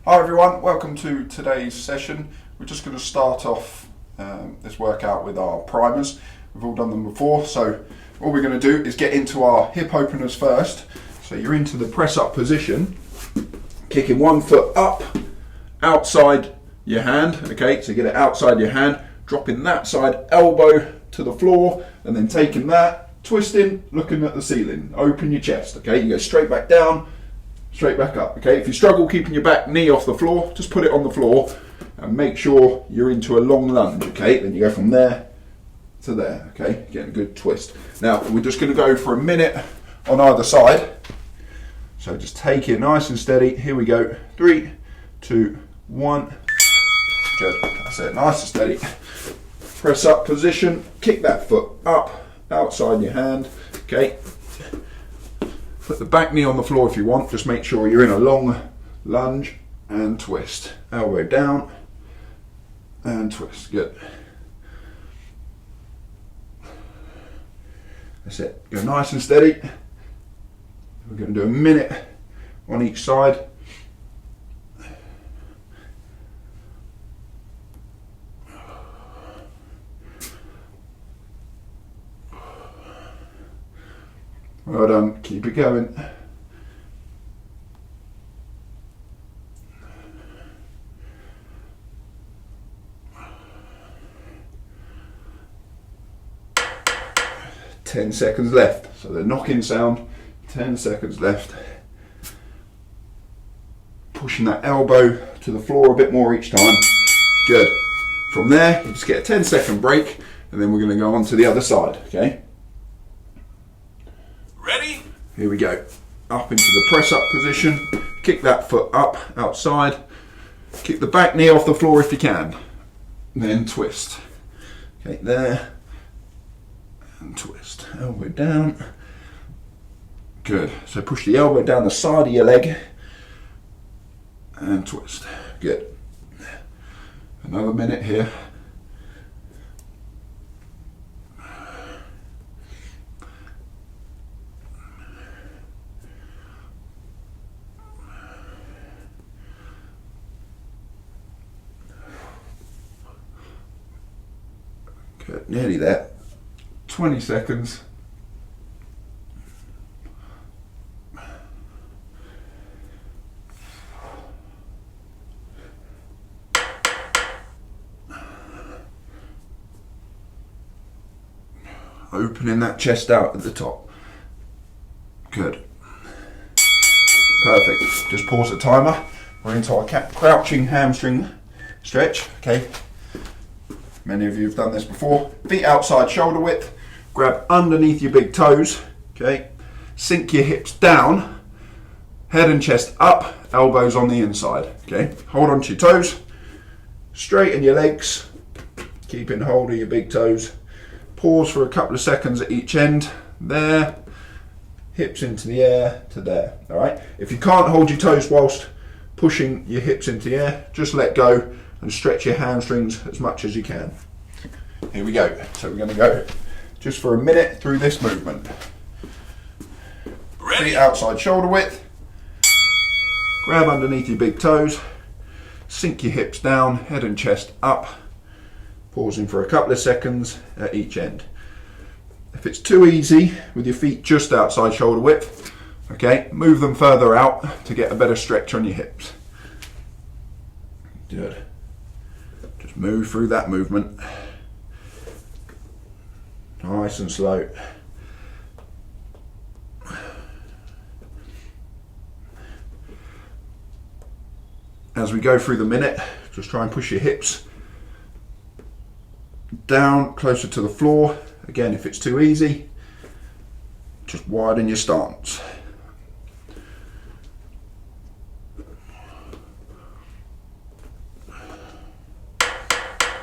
Hi everyone, welcome to today's session. We're just going to start off this workout with our primers. We've all done them before, so all we're going to do is get into our hip openers first. So you're into the press up position, kicking one foot up, outside your hand, okay, so get it outside your hand, dropping that side elbow to the floor, and then taking that, twisting, looking at the ceiling, open your chest, okay, you go straight back down, straight back up, okay. If you struggle keeping your back knee off the floor, just put it on the floor and make sure you're into a long lunge, okay. Then you go from there to there, okay, getting a good twist. Now we're just going to go for a minute on either side, so just take it nice and steady. Here we go, 3, 2, 1, good, that's it, nice and steady. Press up position, kick that foot up, outside your hand, okay. Put the back knee on the floor if you want, just make sure you're in a long lunge and twist. Elbow down and twist, good. That's it, go nice and steady. We're going to do a minute on each side. Well done, keep it going. Ten seconds left. So the knock-in sound, 10 seconds left. Pushing that elbow to the floor a bit more each time. Good. From there, you just get a 10-second break, and then we're going to go on to the other side, okay? Ready? Here we go. Up into the press up position. Kick that foot up, outside. Kick the back knee off the floor if you can. Then twist. Okay, there. And twist. Elbow down. Good. So push the elbow down the side of your leg. And twist. Good. Another minute here. Good, nearly there. 20 seconds. Opening that chest out at the top. Good. Perfect. Just pause the timer. We're into our crouching hamstring stretch, okay? Many of you have done this before. Feet outside shoulder width. Grab underneath your big toes. Okay. Sink your hips down. Head and chest up. Elbows on the inside. Okay. Hold on to your toes. Straighten your legs. Keeping hold of your big toes. Pause for a couple of seconds at each end. There. Hips into the air to there. Alright. If you can't hold your toes whilst pushing your hips into the air, just let go and stretch your hamstrings as much as you can. Here we go. So we're going to go just for a minute through this movement. Ready? Feet outside shoulder width. Grab underneath your big toes. Sink your hips down, head and chest up. Pausing for a couple of seconds at each end. If it's too easy with your feet just outside shoulder width, okay, move them further out to get a better stretch on your hips. Good. Just move through that movement. Nice and slow. As we go through the minute, just try and push your hips down closer to the floor. Again, if it's too easy, just widen your stance.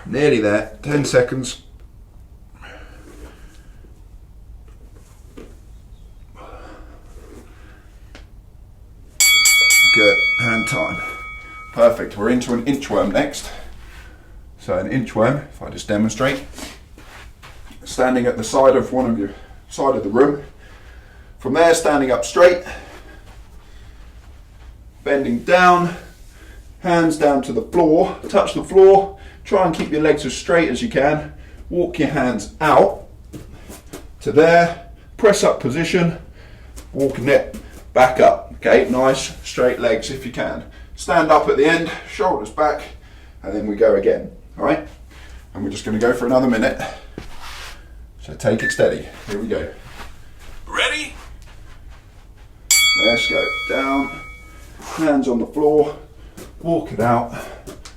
Nearly there, 10 seconds. Good, and time. Perfect, we're into an inchworm next. So an inchworm, if I just demonstrate, standing at the side of side of the room. From there, standing up straight, bending down, Hands down to the floor, touch the floor, try and keep your legs as straight as you can. Walk your hands out to there, press up position, walking it back up. Okay, nice straight legs if you can. Stand up at the end, shoulders back, and then we go again. All right, and we're just going to go for another minute. So take it steady. Here we go. Ready? Let's go. Down, hands on the floor, walk it out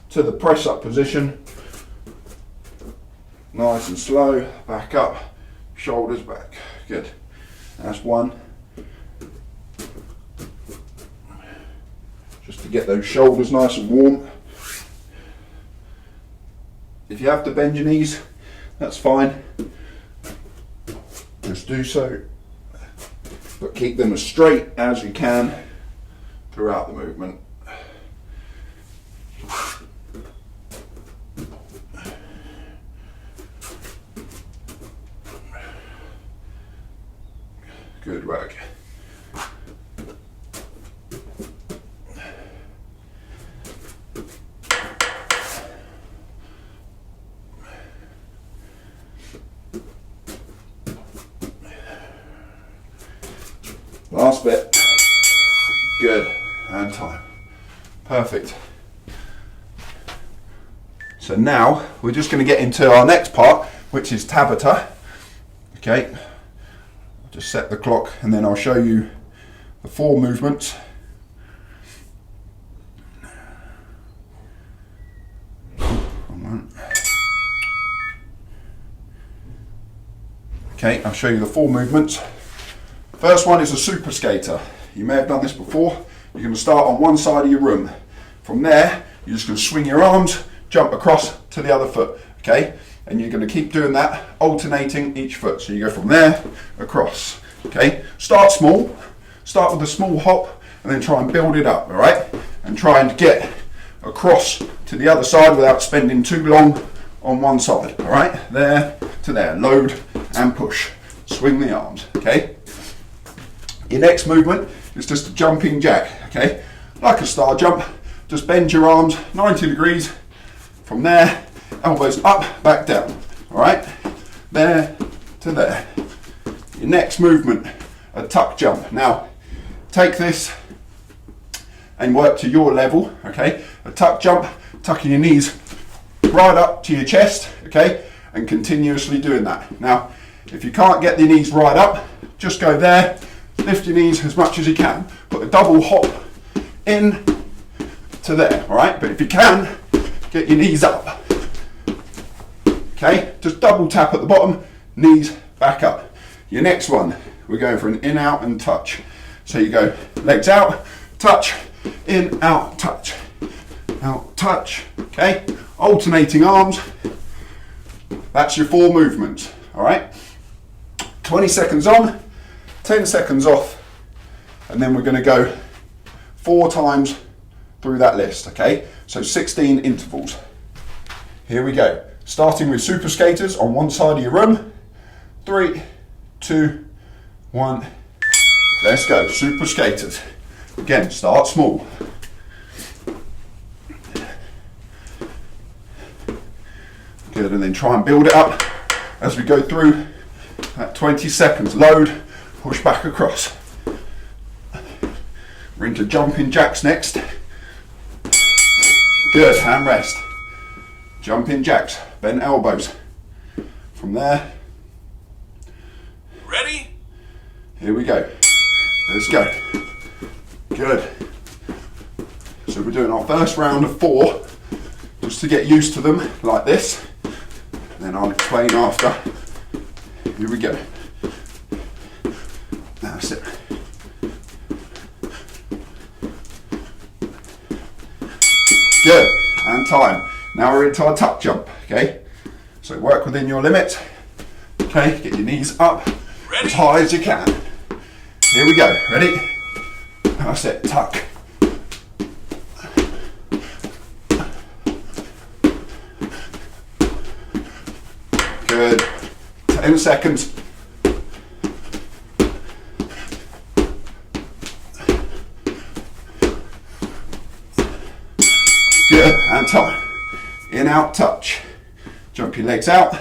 to the press up position. Nice and slow, back up, shoulders back. Good. That's one. Just to get those shoulders nice and warm. If you have to bend your knees, that's fine. Just do so. But keep them as straight as you can throughout the movement. Good work. Last bit. Good. And time. Perfect. So now we're just going to get into our next part, which is Tabata. Okay. I'll just set the clock and then I'll show you the 4 movements. Okay, I'll show you the 4 movements. First one is a super skater. You may have done this before. You're going to start on one side of your room. From there, you're just going to swing your arms, jump across to the other foot. Okay, and you're going to keep doing that, alternating each foot. So you go from there across. Okay, start small. Start with a small hop, and then try and build it up. All right, and try and get across to the other side without spending too long on one side. All right, there to there. Load and push. Swing the arms. Okay. Your next movement is just a jumping jack, okay? Like a star jump, just bend your arms 90 degrees. From there, elbows up, back down, all right? There to there. Your next movement, a tuck jump. Now, take this and work to your level, okay? A tuck jump, tucking your knees right up to your chest, okay? And continuously doing that. Now, if you can't get the knees right up, just go there. Lift your knees as much as you can. Put a double hop in to there, all right? But if you can, get your knees up. Okay, just double tap at the bottom, knees back up. Your next one, we're going for an in, out, and touch. So you go legs out, touch, in, out, touch, okay? Alternating arms. That's your 4 movements, all right? 20 seconds on, 10 seconds off, and then we're going to go 4 times through that list, okay? So 16 intervals. Here we go. Starting with super skaters on one side of your room. 3, 2, 1. Let's go. Super skaters. Again, start small. Good, and then try and build it up as we go through at 20 seconds. Load. Push back across. We're into jumping jacks next. Good, hand rest. Jumping jacks, bent elbows. From there. Ready? Here we go. Let's go. Good. So we're doing our first round of 4, just to get used to them, like this. Then I'll explain after. Here we go. That's it. Good, and time. Now we're into our tuck jump, okay? So work within your limits, okay? Get your knees up as high as you can. Here we go, ready? That's it, tuck. Good, 10 seconds. Good, and time. In, out, touch. Jump your legs out,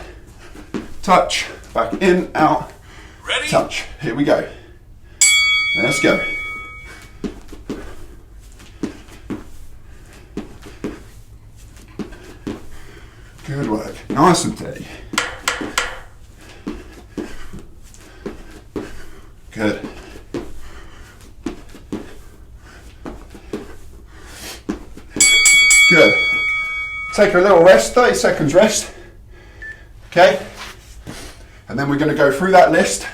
touch, back in, out, Ready? Touch. Here we go. Let's go. Good work. Nice and steady. Good. Good. Take a little rest, 30 seconds rest. Okay? And then we're going to go through that list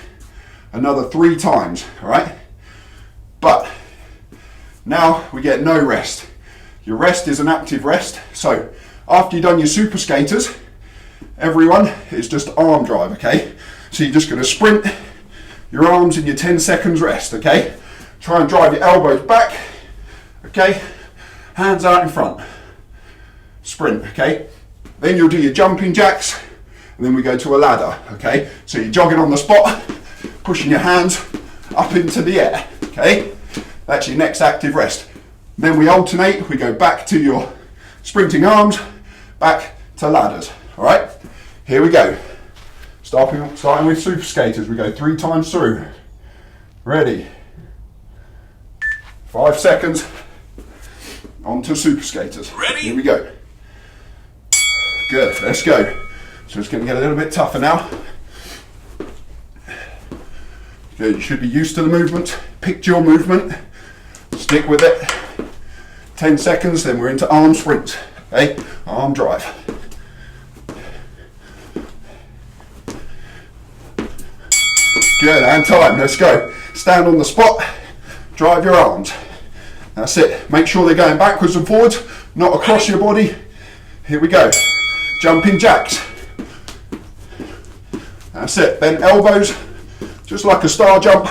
another 3 times, all right? But now we get no rest. Your rest is an active rest. So after you've done your super skaters, everyone, is just arm drive, okay? So you're just going to sprint your arms in your 10 seconds rest, okay? Try and drive your elbows back, okay? Hands out in front. Sprint, okay? Then you'll do your jumping jacks, and then we go to a ladder, okay? So you're jogging on the spot, pushing your hands up into the air, okay? That's your next active rest. Then we alternate, we go back to your sprinting arms, back to ladders, all right? Here we go. Starting with super skaters, we go 3 times through. Ready? 5 seconds. On to super skaters. Ready? Here we go. Good, let's go. So it's going to get a little bit tougher now. Good, you should be used to the movement. Pick your movement. Stick with it. 10 seconds, then we're into arm sprints. Okay, arm drive. Good, and time, let's go. Stand on the spot, drive your arms. That's it. Make sure they're going backwards and forwards, not across your body. Here we go. Jumping jacks. That's it. Then elbows, just like a star jump,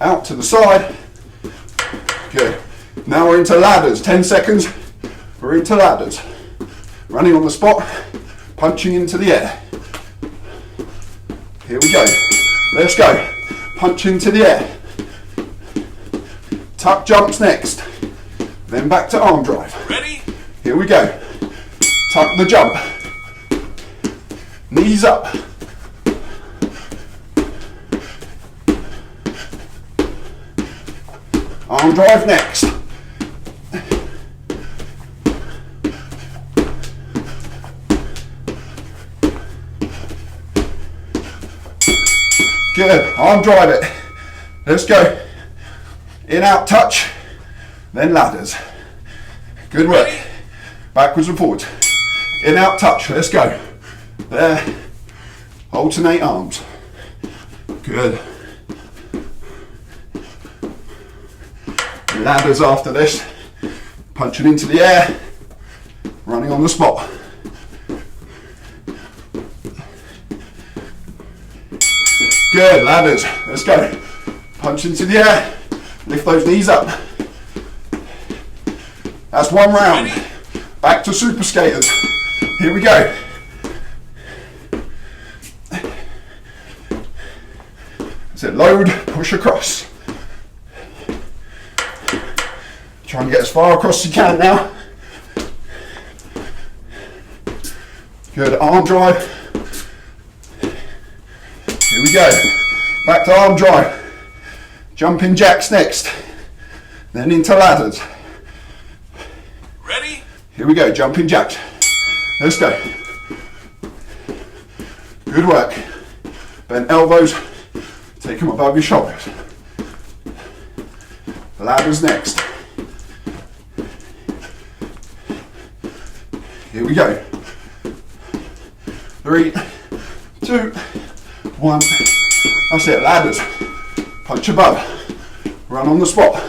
out to the side. Good. Now we're into ladders. 10 seconds. We're into ladders. Running on the spot, punching into the air. Here we go. Let's go. Punch into the air. Tuck jumps next. Then back to arm drive. Ready? Here we go. Tuck the jump. Knees up. Arm drive next. Good. Arm drive it. Let's go. In, out, touch. Then ladders. Good work. Ready? Backwards and forwards. In, out, touch. Let's go. There. Alternate arms. Good. Ladders after this. Punching into the air. Running on the spot. Good, ladders. Let's go. Punch into the air. Lift those knees up. That's 1 round. Ready? Back to super skaters. Here we go. That's it. Load, push across. Try and get as far across as you can now. Good, arm drive. Here we go. Back to arm drive. Jumping jacks next. Then into ladders. Ready? Here we go, jumping jacks. Let's go. Good work. Bend elbows. Take them above your shoulders. Ladders next. Here we go. 3, 2, 1. That's it, ladders. Punch above. Run on the spot.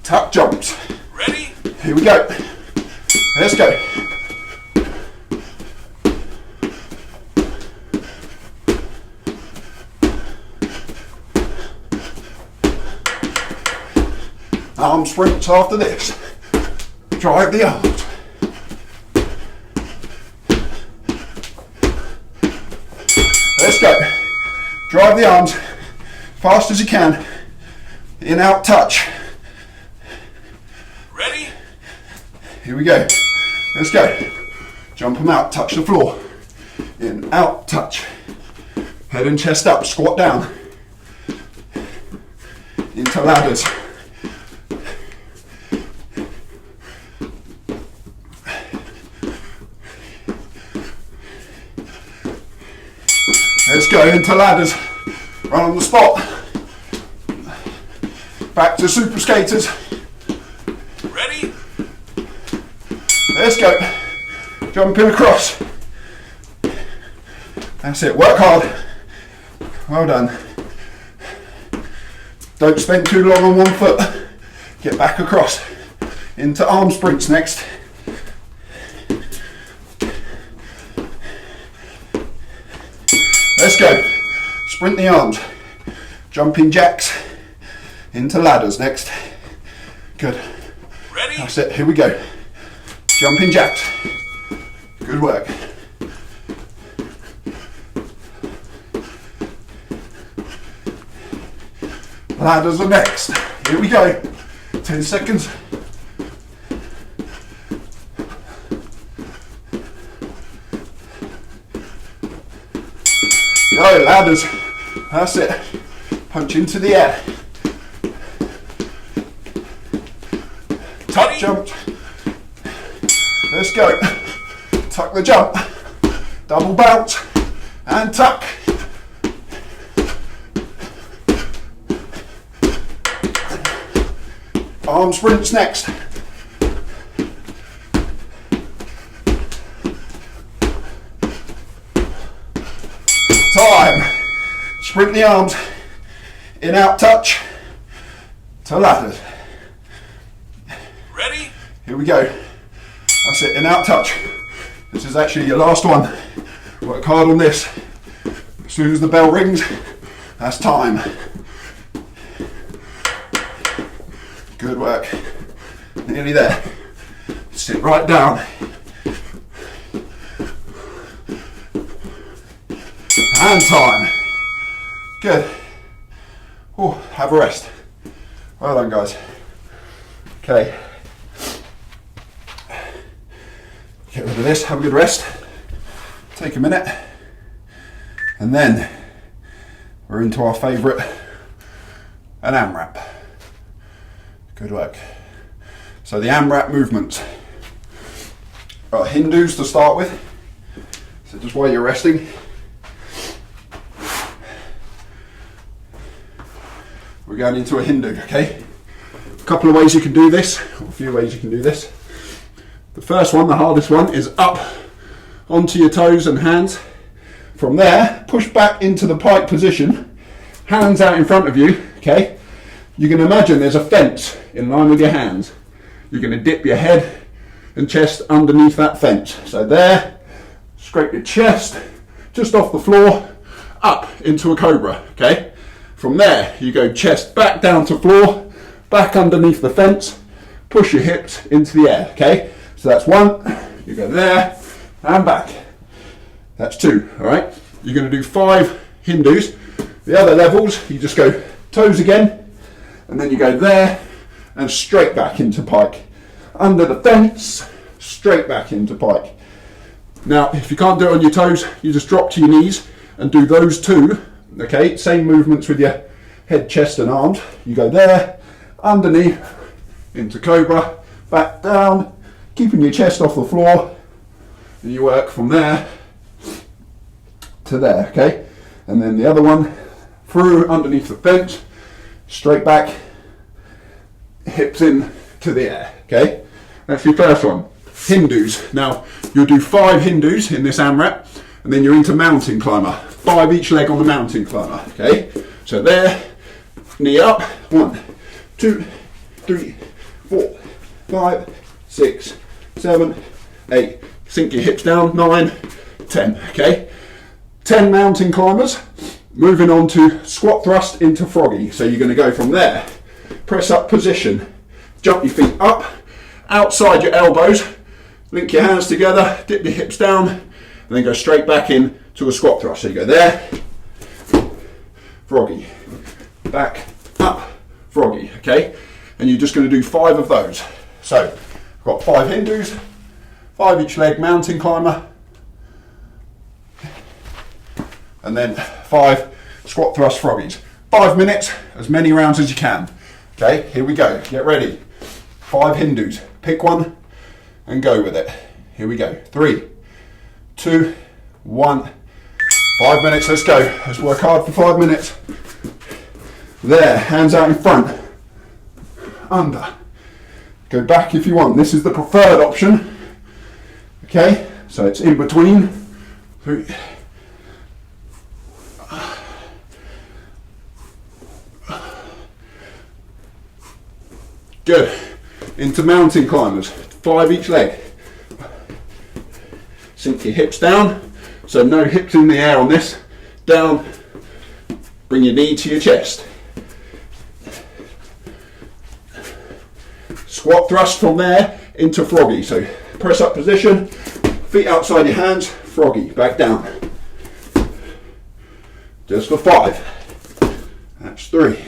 Tuck jumps. Ready? Here we go. Let's go. Arm sprints after this. Drive the arms. Let's go. Drive the arms fast as you can. In, out, touch. Ready? Here we go. Let's go. Jump them out, touch the floor. In, out, touch. Head and chest up, squat down. Into ladders. Let's go into ladders. Run on the spot. Back to super skaters. Ready? Let's go. Jumping across. That's it. Work hard. Well done. Don't spend too long on one foot. Get back across. Into arm sprints next. Let's go. Sprint the arms. Jumping jacks. Into ladders next. Good. Ready? That's it. Here we go. Jumping jacks. Good work. Ladders are next. Here we go. 10 seconds. Go, ladders. That's it. Punch into the air. Tuck jump. Let's go. Tuck the jump. Double bounce. And tuck. Arm sprints next. Time. Sprint the arms. In, out, touch. To ladders. Ready? Here we go. That's it. In, out, touch. This is actually your last one. Work hard on this. As soon as the bell rings, that's time. Good work. Nearly there. Sit right down. And time. Good. Oh, have a rest. Well done, guys. Okay. Get rid of this, have a good rest. Take a minute. And then we're into our favourite, an AMRAP. Good work. So the AMRAP movements are Hindus to start with. So just while you're resting, we're going into a Hindu, okay? A couple of ways you can do this, or a few ways you can do this. The first one, the hardest one, is up onto your toes and hands. From there, push back into the pike position, hands out in front of you, okay? You can imagine there's a fence in line with your hands. You're going to dip your head and chest underneath that fence. So there, scrape your chest just off the floor, up into a cobra, okay? From there, you go chest back down to floor, back underneath the fence, push your hips into the air, okay? So that's one, you go there, and back. That's two, all right? You're going to do 5 Hindus. The other levels, you just go toes again, and then you go there, and straight back into pike. Under the fence, straight back into pike. Now, if you can't do it on your toes, you just drop to your knees and do those 2, okay? Same movements with your head, chest, and arms. You go there, underneath, into cobra, back down, keeping your chest off the floor, and you work from there to there, okay? And then the other one, through underneath the fence, straight back, hips in to the air, okay? That's your first one, Hindus. Now, you'll do 5 Hindus in this AMRAP, and then you're into mountain climber. 5 each leg on the mountain climber, okay? So there, knee up, 1, 2, 3, 4, 5, 6, 7, 8. Sink your hips down, 9, 10, okay? 10 mountain climbers. Moving on to squat thrust into Froggy. So you're going to go from there, press up position, jump your feet up, outside your elbows, link your hands together, dip your hips down, and then go straight back in to a squat thrust. So you go there, Froggy, back, up, Froggy, okay? And you're just going to do 5 of those. So, Got 5 Hindus, 5 each leg mountain climber, and then 5 squat thrust froggies. 5 minutes, as many rounds as you can. Okay, here we go. Get ready. 5 Hindus. Pick one and go with it. Here we go. 3, 2, 1. 5 minutes, let's go. Let's work hard for 5 minutes. There, hands out in front. Under. Go back if you want. This is the preferred option. Okay, so it's in between. 3. Good. Into mountain climbers. 5 each leg. Sink your hips down. So no hips in the air on this. Down. Bring your knee to your chest. Squat thrust from there into froggy. So press up position. Feet outside your hands. Froggy. Back down. Just for 5. That's 3.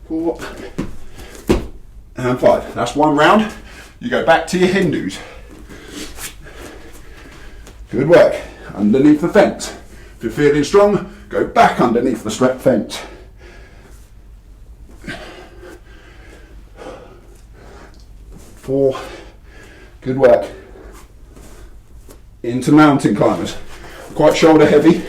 4 and 5. That's 1 round. You go back to your Hindus. Good work. Underneath the fence. If you're feeling strong, go back underneath the fence. 4. Good work. Into mountain climbers. Quite shoulder heavy.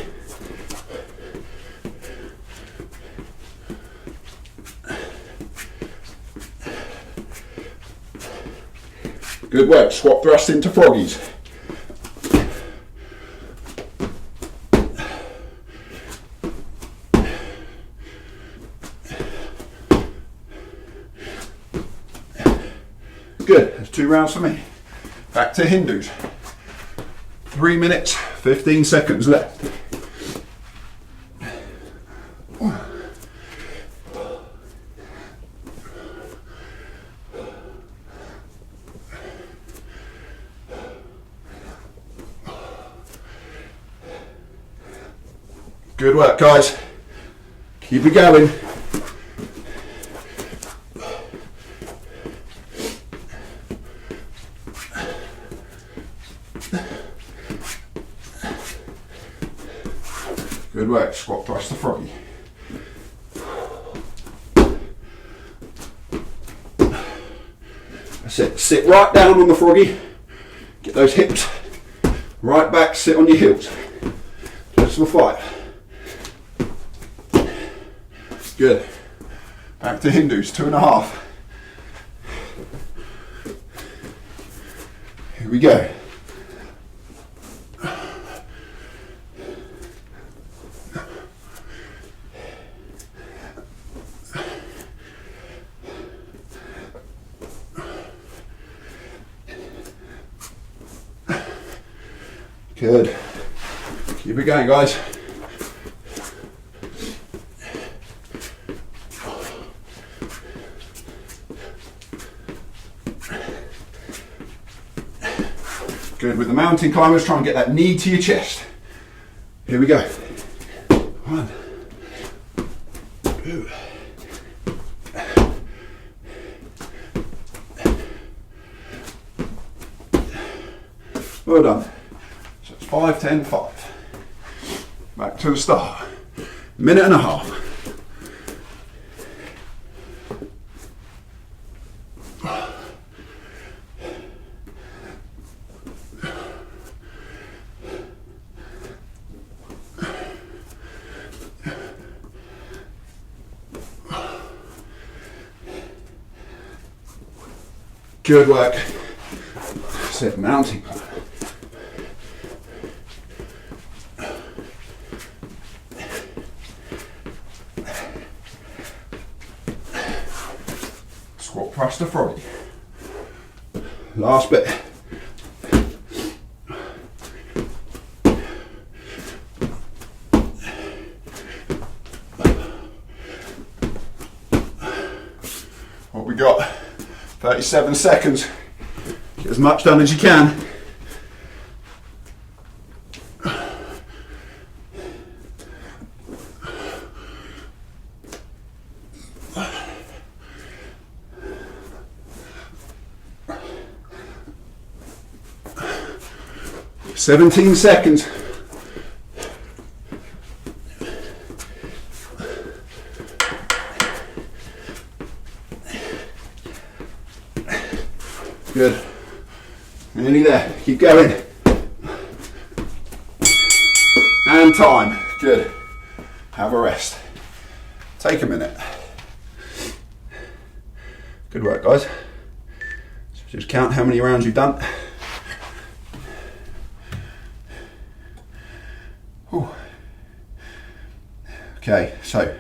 Good work. Squat thrust into froggies. Good. That's 2 rounds for me. Back to Hindus. 3 minutes, 15 seconds left. Good work, guys. Keep it going. Good work. Squat thrust to froggy. That's it. Sit right down on the froggy. Get those hips right back. Sit on your heels. Just for 5. Good. Back to Hindus, 2.5. Here we go. Good. Keep it going, guys. Good. With the mountain climbers, try and get that knee to your chest. Here we go. 1, 2. Well done. So it's 5, 10, 5. Back to the start. 1.5 minutes. Good work. Sit mounting. Squat thrust to froggy. Last bit. What we got? 37 seconds. Get as much done as you can. 17 seconds. Good. Nearly there. Keep going. And time. Good. Have a rest. Take a minute. Good work, guys. So just count how many rounds you've done. Whew. Okay, so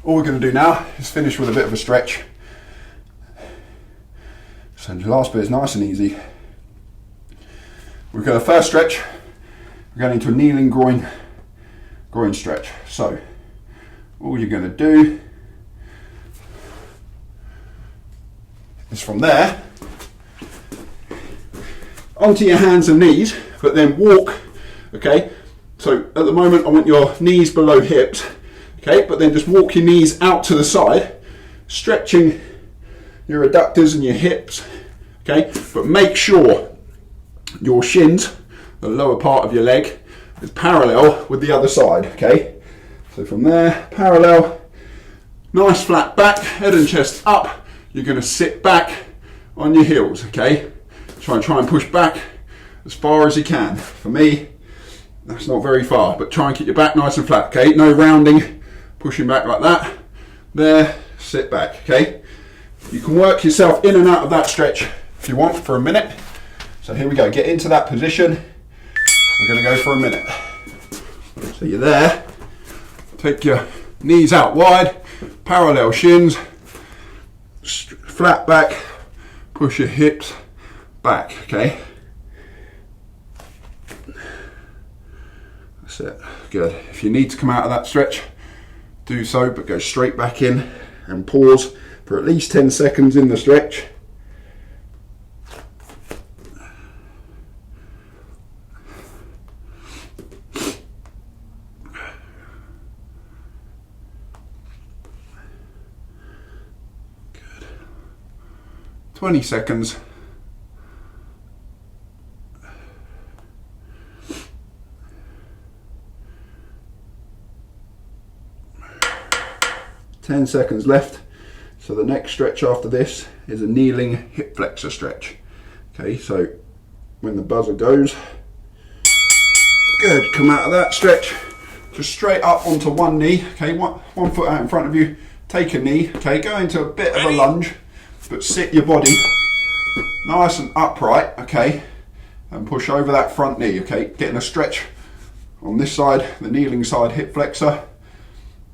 all we're going to do now is finish with a bit of a stretch. So the last bit is nice and easy. We've got a first stretch. We're going into a kneeling groin stretch. So all you're going to do is from there onto your hands and knees, but then walk. Okay, so at the moment I want your knees below hips. Okay, but then just walk your knees out to the side, stretching your adductors and your hips. Okay, but make sure your shins, the lower part of your leg, is parallel with the other side. Okay, so from there, parallel, nice flat back, head and chest up. You're going to sit back on your heels. Okay, try and push back as far as you can. For me, that's not very far, but try and keep your back nice and flat. Okay, no rounding, pushing back like that. There, sit back. Okay, you can work yourself in and out of that stretch if you want for a minute. So here we go, get into that position. We're going to go for a minute. So you're there, take your knees out wide, parallel shins, flat back, push your hips back. Okay, that's it. Good. If you need to come out of that stretch, do so, but go straight back in and pause for at least 10 seconds in the stretch. Good. 20 seconds. Ten seconds left. So the next stretch after this is a kneeling hip flexor stretch. Okay, so when the buzzer goes, good, come out of that stretch, just straight up onto one knee. Okay, one foot out in front of you, take a knee. Okay, go into a bit of a lunge, but sit your body nice and upright. Okay, and push over that front knee. Okay, getting a stretch on this side, the kneeling side hip flexor.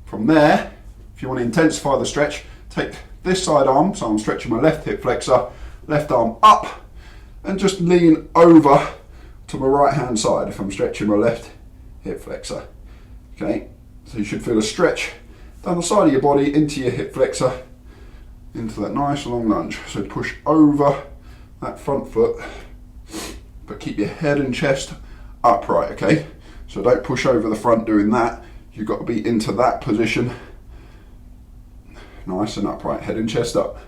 From there, if you want to intensify the stretch, take this side arm, so I'm stretching my left hip flexor, left arm up, and just lean over to my right hand side if I'm stretching my left hip flexor. Okay, so you should feel a stretch down the side of your body into your hip flexor, into that nice long lunge. So push over that front foot, but keep your head and chest upright. Okay, so don't push over the front doing that. You've got to be into that position, nice and upright, head and chest up.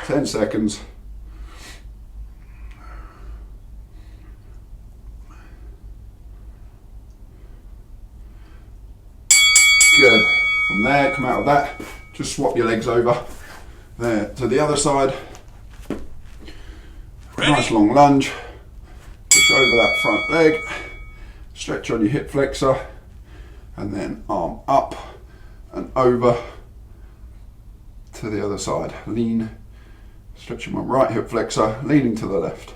Ten seconds. Good. From there, come out of that, just swap your legs over. There, to the other side. Ready? Nice long lunge. Push over that front leg. Stretch on your hip flexor, and then arm up and over to the other side. Lean, stretching my right hip flexor, leaning to the left.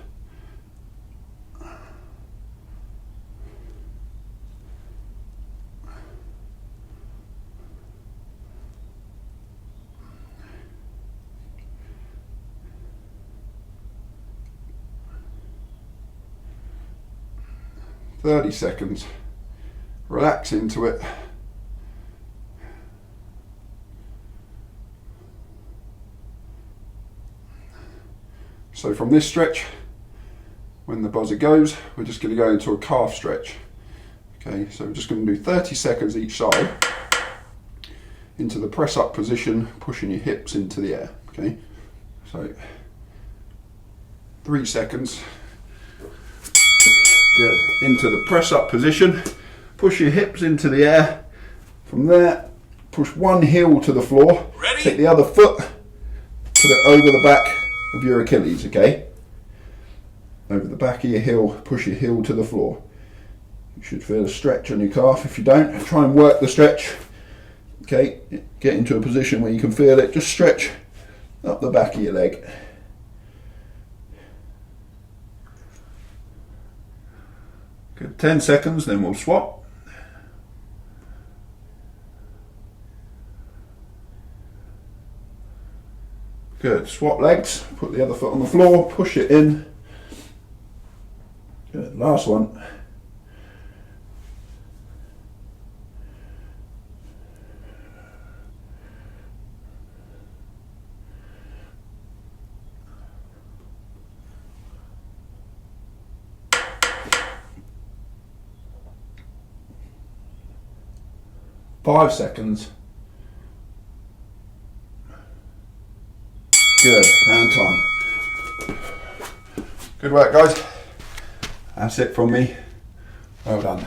.30 seconds. Relax into it. So from this stretch, when the buzzer goes, we're just going to go into a calf stretch. Okay, so we're just going to do 30 seconds each side. into the press up position, pushing your hips into the air. Okay, so 3 seconds. Good. Into the press up position, push your hips into the air. From there, push one heel to the floor. Ready? Take the other foot, put it over the back of your Achilles, okay? Over the back of your heel, push your heel to the floor. You should feel a stretch on your calf. If you don't, try and work the stretch. Okay, get into a position where you can feel it. Just stretch up the back of your leg. Good, 10 seconds, then we'll swap. Good, swap legs, put the other foot on the floor, push it in. Good, last one. Five seconds. Good, and time. Good work, guys. That's it from me. Well done.